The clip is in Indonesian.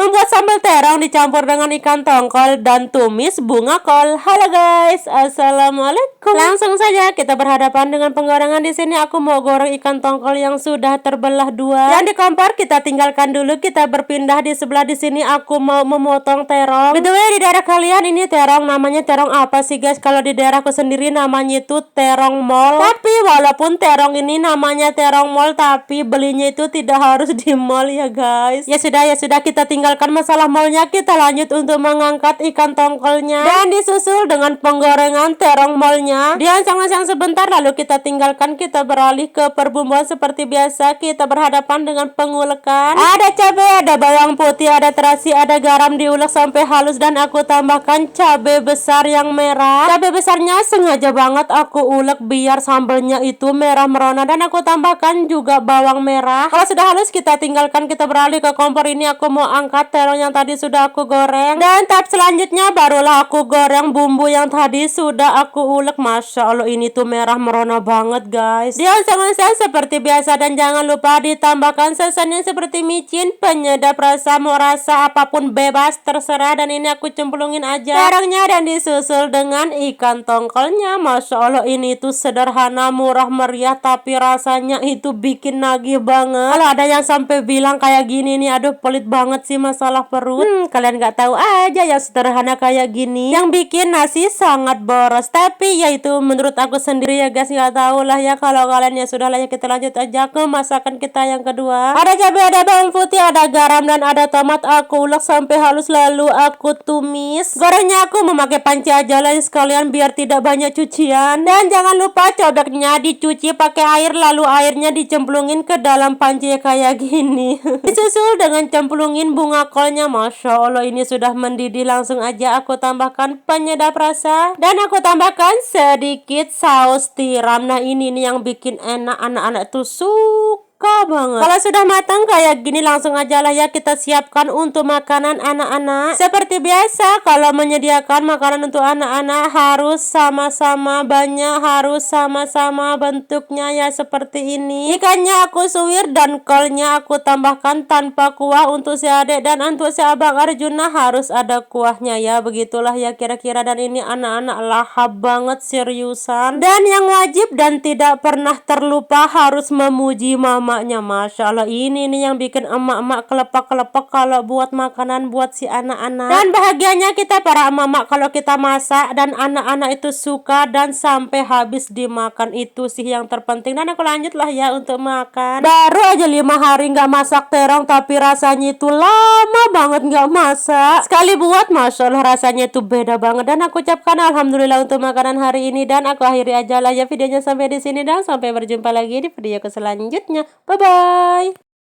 membuat sambal terong dicampur dengan ikan tongkol dan tumis bunga kol. Halo guys, assalamualaikum. Langsung saja kita berhadapan dengan penggorengan. Di sini aku mau goreng ikan tongkol yang sudah terbelah dua. Yang di kompor kita tinggalkan dulu, kita berpindah di sebelah. Di sini aku mau memotong terong. Betul ya, di daerah kalian ini terong namanya terong apa sih guys? Kalau di daerahku sendiri namanya itu terong mall. Tapi walaupun terong ini namanya terong mall, tapi belinya itu tidak harus di mall ya guys. Ya sudah kita tinggalkan masalah mallnya, kita lanjut untuk mengangkat ikan tongkolnya dan disusul dengan penggorengan terong mallnya. Diancang-ancang sebentar lalu kita tinggalkan, kita beralih ke perbumbuan seperti biasa. Kita berhadapan dengan pengulekan. Ada cabai, ada bawang putih, ada terasi, ada garam, diulek sampai halus dan aku tambahkan cabai besar yang merah. Cabai besarnya sengaja banget aku ulek biar sambalnya itu merah merona, dan aku tambahkan juga bawang merah. Kalau sudah halus kita tinggalkan, kita beralih ke kompor. Ini aku mau angkat terong yang tadi sudah aku goreng, dan tahap selanjutnya barulah aku goreng bumbu yang tadi sudah aku ulek. Masya Allah, ini tuh merah merona banget guys. Dioseng-oseng seperti biasa dan jangan lupa ditambahkan sesannya seperti micin, penyedap rasa, mau rasa apapun bebas terserah. Dan ini aku cemplungin aja terongnya dan disusul dengan ikan tongkolnya. Masya Allah, ini tuh sederhana, murah meriah, tapi rasanya itu bikin nagih banget. Kalau ada yang sampai bilang kayak gini nih, aduh pelit banget sih masalah perut. Kalian nggak tahu aja yang sederhana kayak gini yang bikin nasi sangat boros. Tapi ya itu menurut aku sendiri ya guys, nggak tahu lah ya kalau kalian. Ya sudah lah ya, kita lanjut aja ke masakan kita yang kedua. Ada cabai, ada bawang putih, ada garam, dan ada tomat. Aku ulek sampai halus lalu aku tumis. Gorengnya aku memakai panci aja lah sekalian biar tidak banyak cucian. Dan jangan lupa cobeknya dicuci pakai air, lalu airnya dicemplungin ke dalam panci kayak gini. Disusul dengan cemplungin bunga kolnya. Masya Allah, ini sudah mendidih. Langsung aja aku tambahkan penyedap rasa dan aku tambahkan sedikit saus tiram. Nah ini nih yang bikin enak, anak-anak tuh suka banget. Kalau sudah matang kayak gini langsung aja lah ya kita siapkan untuk makanan anak-anak. Seperti biasa kalau menyediakan makanan untuk anak-anak harus sama-sama banyak, harus sama-sama bentuknya ya seperti ini. Ikannya aku suwir dan kolnya aku tambahkan tanpa kuah untuk si adik, dan untuk si abang Arjuna harus ada kuahnya ya. Begitulah ya kira-kira, dan ini anak-anak lahap banget seriusan. Dan yang wajib dan tidak pernah terlupa harus memuji mamanya. Masya Allah, ini nih yang bikin emak-emak kelepak-kelepak kalau buat makanan buat si anak-anak. Dan bahagianya kita para emak-emak kalau kita masak dan anak-anak itu suka dan sampai habis dimakan, itu sih yang terpenting. Dan aku lanjut lah ya untuk makan. Baru aja 5 hari nggak masak terong, tapi rasanya itu lama banget nggak masak. Sekali buat Masya Allah rasanya itu beda banget. Dan aku ucapkan alhamdulillah untuk makanan hari ini, dan aku akhiri aja lah ya videonya sampai di sini, dan sampai berjumpa lagi di video selanjutnya. Bye bye.